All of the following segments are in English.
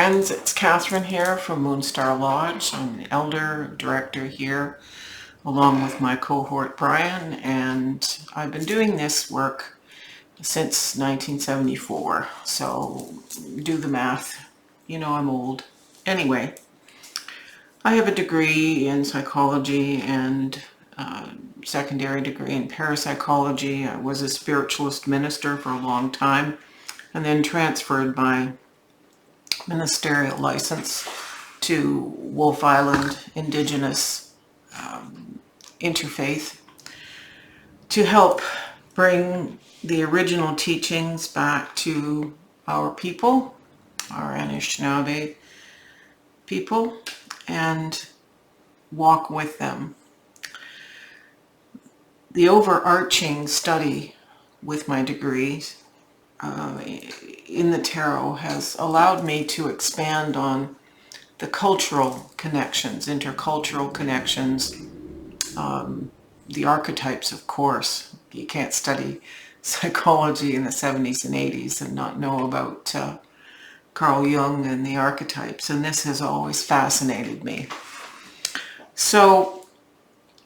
friends, it's Kathryn here from Moonstar Lodge. I'm the elder director here along with my cohort Brian, and I've been doing this work since 1974, so do the math. You know I'm old. Anyway, I have a degree in psychology and secondary degree in parapsychology. I was a spiritualist minister for a long time and then transferred my ministerial license to Wolf Island Indigenous interfaith to help bring the original teachings back to our people, our Anishinaabe people, and walk with them. The overarching study with my degrees in the tarot has allowed me to expand on the cultural connections, intercultural connections, the archetypes, of course. You can't study psychology in the 70s and 80s and not know about Carl Jung and the archetypes, and this has always fascinated me. So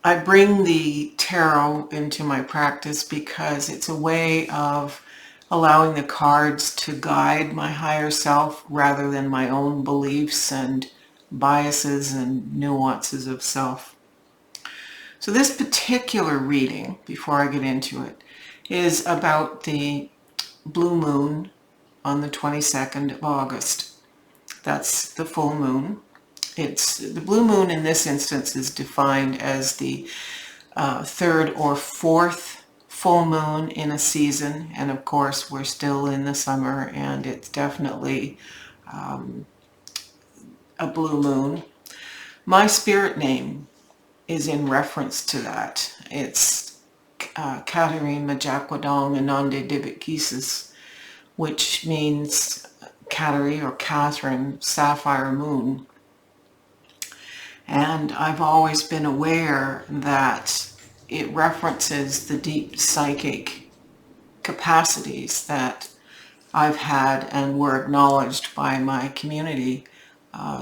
I bring the tarot into my practice because it's a way of allowing the cards to guide my higher self rather than my own beliefs and biases and nuances of self. So this particular reading, before I get into it, is about the blue moon on the 22nd of August. That's the full moon. The blue moon in this instance is defined as the third or fourth full moon in a season, and of course we're still in the summer, and it's definitely a blue moon. My spirit name is in reference to that. It's Kathryn Majakwadong Anande Dibitkisis, which means Kateri or Kathryn, sapphire moon. And I've always been aware that it references the deep psychic capacities that I've had and were acknowledged by my community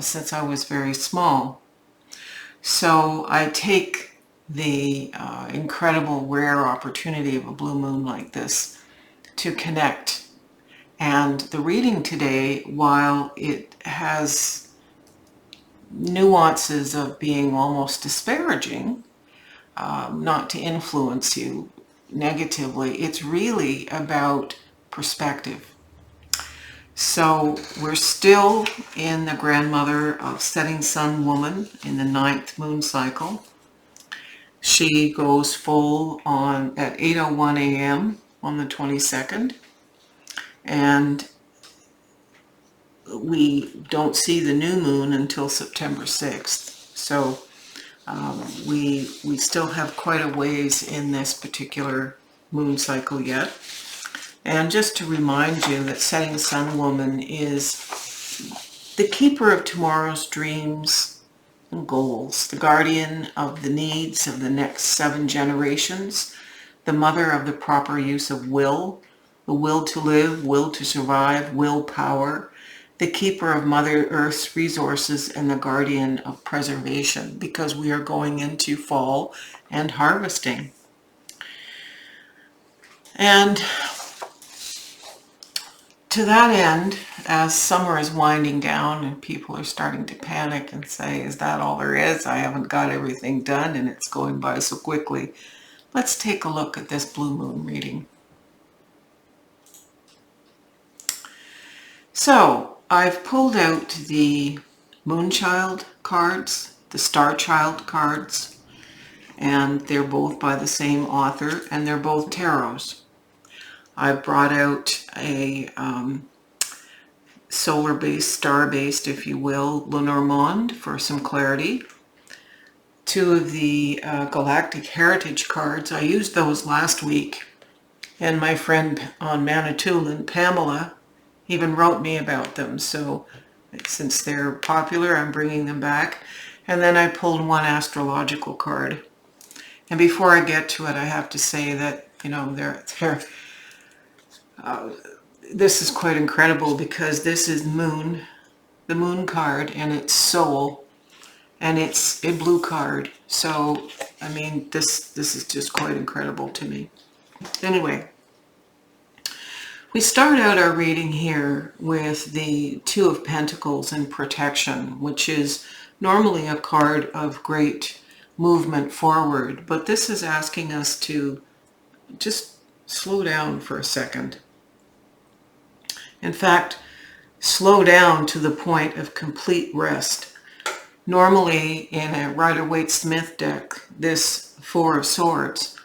since I was very small. So I take the incredible rare opportunity of a blue moon like this to connect. And the reading today, while it has nuances of being almost disparaging, not to influence you negatively, it's really about perspective. So we're still in the grandmother of setting sun woman in the 9th moon cycle. She goes full on at 8:01 a.m. on the 22nd, and we don't see the new moon until September 6th. So we still have quite a ways in this particular moon cycle yet. And just to remind you that setting sun woman is the keeper of tomorrow's dreams and goals, the guardian of the needs of the next 7 generations, the mother of the proper use of will, the will to live, will to survive, willpower, the keeper of Mother Earth's resources, and the guardian of preservation, because we are going into fall and harvesting. And to that end, as summer is winding down and people are starting to panic and say, is that all there is? I haven't got everything done and it's going by so quickly. Let's take a look at this blue moon reading. So I've pulled out the Moonchild cards, the Star Child cards, and they're both by the same author, and they're both tarots. I've brought out a solar-based, star-based, if you will, Lenormand for some clarity. 2 of the Galactic Heritage cards. I used those last week, and my friend on Manitoulin, Pamela, even wrote me about them. So since they're popular, I'm bringing them back. And then I pulled 1 astrological card. And before I get to it, I have to say that, you know, this is quite incredible, because this is moon the Moon card, and it's Soul, and it's a blue card. So, I mean, this is just quite incredible to me. Anyway, we start out our reading here with the Two of Pentacles and Protection, which is normally a card of great movement forward, but this is asking us to just slow down for a second. In fact, slow down to the point of complete rest. Normally, in a Rider-Waite-Smith deck, this Four of Swords,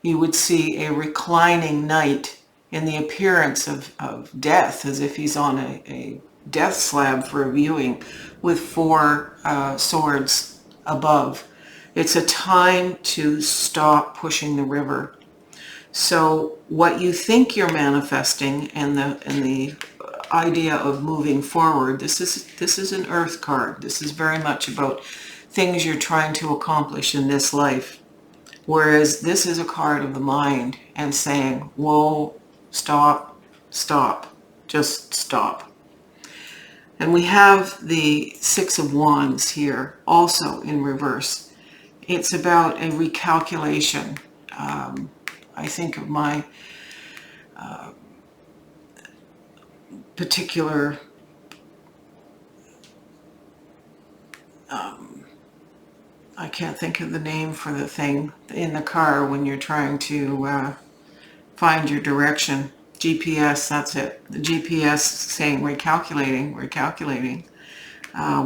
you would see a reclining knight in the appearance of death, as if he's on a death slab for a viewing, with four swords above. It's a time to stop pushing the river. So what you think you're manifesting and the idea of moving forward, this is an earth card. This is very much about things you're trying to accomplish in this life. Whereas this is a card of the mind and saying, whoa, stop, stop, just stop. And we have the Six of Wands here, also in reverse. It's about a recalculation. I think of my particular I can't think of the name for the thing in the car when you're trying to find your direction. GPS, that's it. The GPS saying recalculating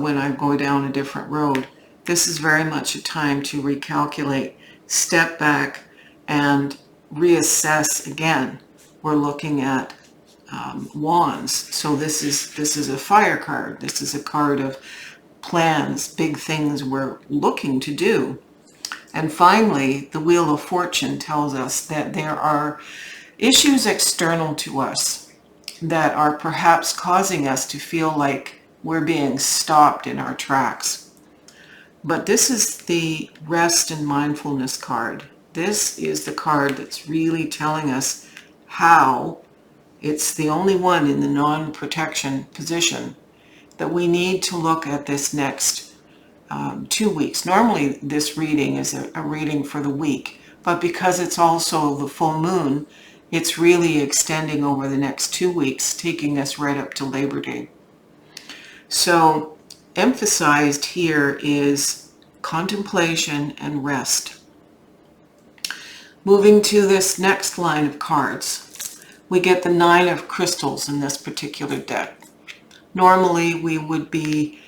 when I go down a different road. This is very much a time to recalculate, step back, and reassess again. We're looking at wands. So this is a fire card. This is a card of plans, big things we're looking to do. And finally, the Wheel of Fortune tells us that there are issues external to us that are perhaps causing us to feel like we're being stopped in our tracks. But this is the Rest and Mindfulness card. This is the card that's really telling us how, it's the only one in the non-protection position, that we need to look at this next 2 weeks. Normally this reading is a reading for the week, but because it's also the full moon, it's really extending over the next 2 weeks, taking us right up to Labor Day. So emphasized here is contemplation and rest. Moving to this next line of cards, we get the Nine of Crystals in this particular deck. Normally, we would be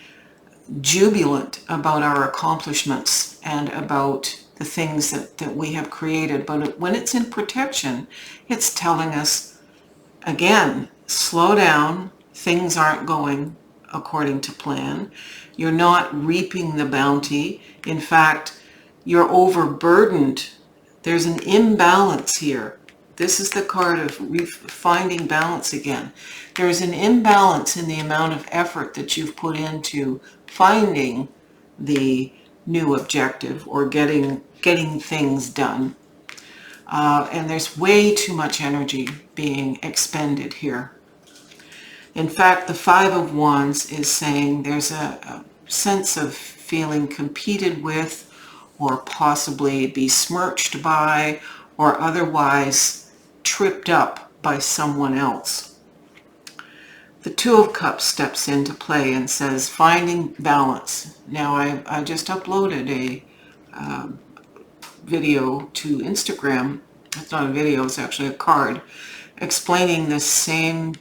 jubilant about our accomplishments and about the things that we have created. But when it's in protection, it's telling us, again, slow down. Things aren't going according to plan. You're not reaping the bounty. In fact, you're overburdened. There's an imbalance here. This is the card of finding balance again. There's an imbalance in the amount of effort that you've put into finding the new objective or getting things done. And there's way too much energy being expended here. In fact, the Five of Wands is saying there's a sense of feeling competed with, or possibly besmirched by, or otherwise tripped up by someone else. The Two of Cups steps into play and says, finding balance. Now, I just uploaded a video to Instagram. It's not a video, it's actually a card, explaining this same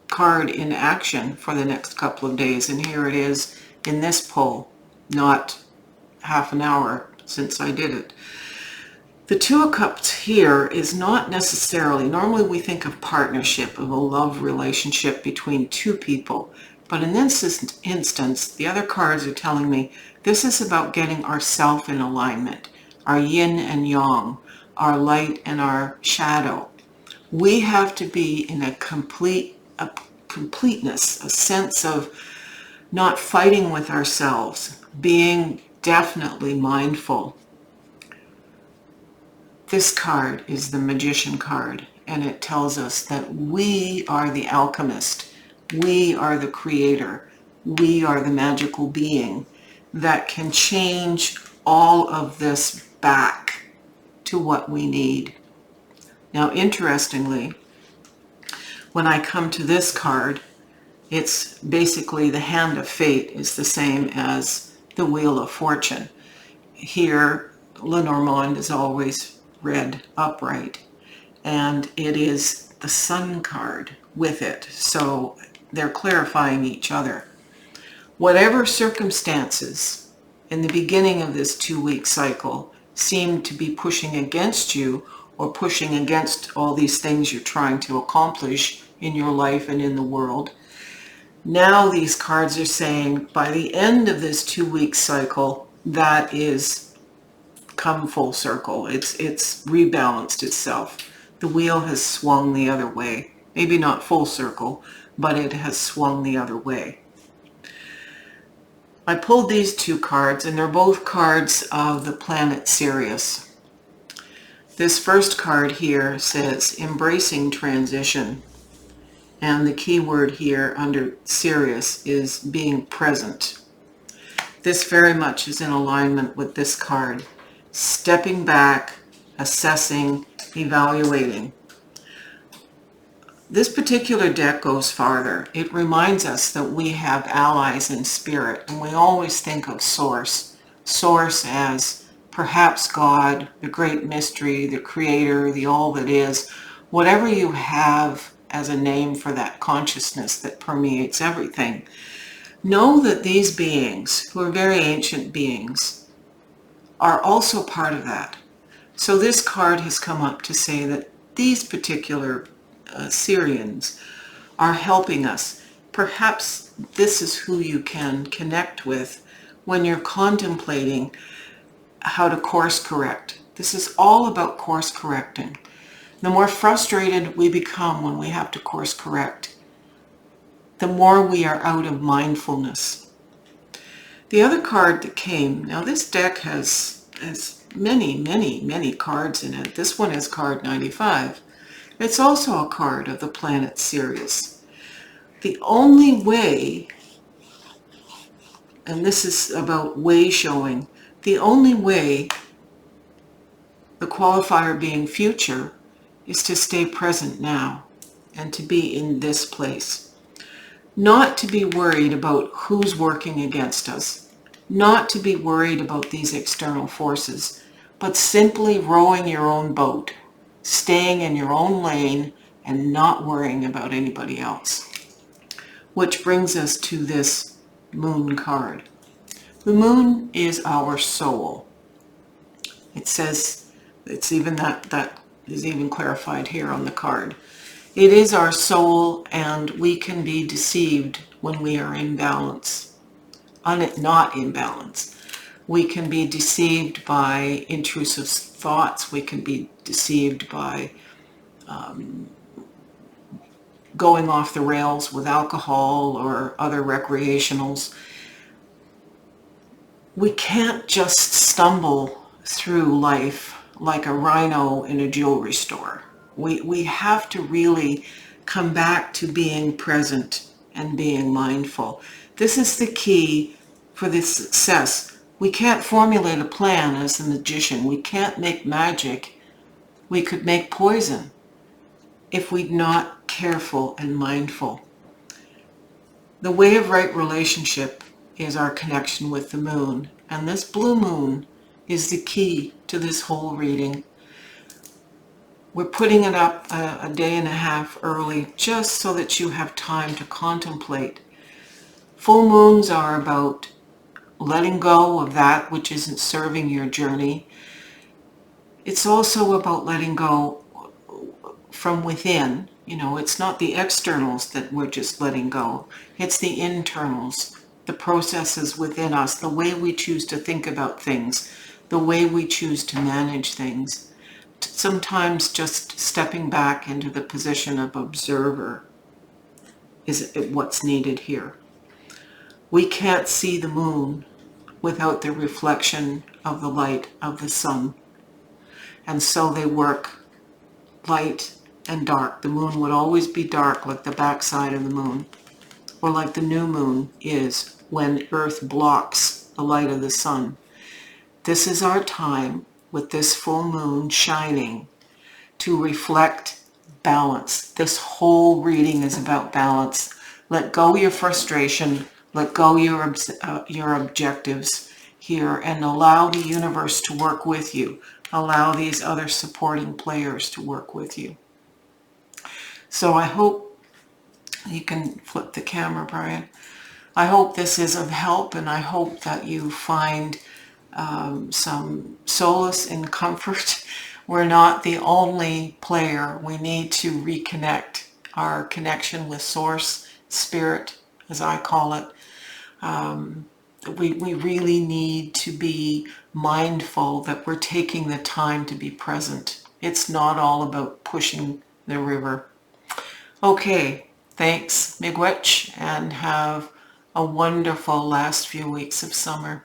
card in action for the next couple of days. And here it is in this poll, not half an hour since I did it. The Two of Cups here is not necessarily, normally we think of partnership, of a love relationship between two people. But in this instance, the other cards are telling me this is about getting ourself in alignment, our yin and yang, our light and our shadow. We have to be in a completeness, a sense of not fighting with ourselves, being definitely mindful. This card is the Magician card, and it tells us that we are the alchemist. We are the creator. We are the magical being that can change all of this back to what we need. Now, interestingly, when I come to this card, it's basically the hand of fate is the same as the wheel of fortune. Here, Lenormand is always read upright, and it is the sun card with it. So they're clarifying each other. Whatever circumstances in the beginning of this 2-week cycle seem to be pushing against you or pushing against all these things you're trying to accomplish in your life and in the world, now these cards are saying by the end of this 2-week cycle, that is come full circle. It's rebalanced itself. The wheel has swung the other way. Maybe not full circle, but it has swung the other way. I pulled these two cards, and they're both cards of the planet Sirius. This first card here says embracing transition. And the key word here under Sirius is being present. This very much is in alignment with this card. Stepping back, assessing, evaluating. This particular deck goes farther. It reminds us that we have allies in spirit, and we always think of Source. Source as perhaps God, the great mystery, the creator, the all that is. Whatever you have as a name for that consciousness that permeates everything. Know that these beings, who are very ancient beings, are also part of that. So this card has come up to say that these particular Syrians are helping us. Perhaps this is who you can connect with when you're contemplating how to course correct. This is all about course correcting. The more frustrated we become when we have to course correct, the more we are out of mindfulness. The other card that came, now this deck has many cards in it. This one is card 95. It's also a card of the planet Sirius. The only way, and this is about way showing, the only way, the qualifier being future, is to stay present now and to be in this place. Not to be worried about who's working against us, not to be worried about these external forces, but simply rowing your own boat, staying in your own lane and not worrying about anybody else. Which brings us to this moon card. The moon is our soul. It says, it's even that is even clarified here on the card. It is our soul, and we can be deceived when we are in balance, not in balance. We can be deceived by intrusive thoughts. We can be deceived by going off the rails with alcohol or other recreationals. We can't just stumble through life like a rhino in a jewelry store. We have to really come back to being present and being mindful. This is the key for this success. We can't formulate a plan as a magician. We can't make magic. We could make poison if we're not careful and mindful. The way of right relationship is our connection with the moon, and this blue moon is the key to this whole reading. We're putting it up a day and a half early just so that you have time to contemplate. Full moons are about letting go of that which isn't serving your journey. It's also about letting go from within. It's not the externals that we're just letting go. It's the internals, the processes within us, the way we choose to think about things, the way we choose to manage things. Sometimes just stepping back into the position of observer is what's needed here. We can't see the moon without the reflection of the light of the sun. And so they work light and dark. The moon would always be dark like the backside of the moon. or like the new moon is when Earth blocks the light of the sun. This is our time with this full moon shining to reflect balance. This whole reading is about balance. Let go your frustration, let go your objectives here, and allow the universe to work with you. Allow these other supporting players to work with you. So I hope you can flip the camera, Brian. I hope this is of help, and I hope that you find some solace and comfort. We're not the only player. We need to reconnect our connection with Source, Spirit, as I call it. We really need to be mindful that we're taking the time to be present. It's not all about pushing the river. Okay, thanks, miigwech, and have a wonderful last few weeks of summer.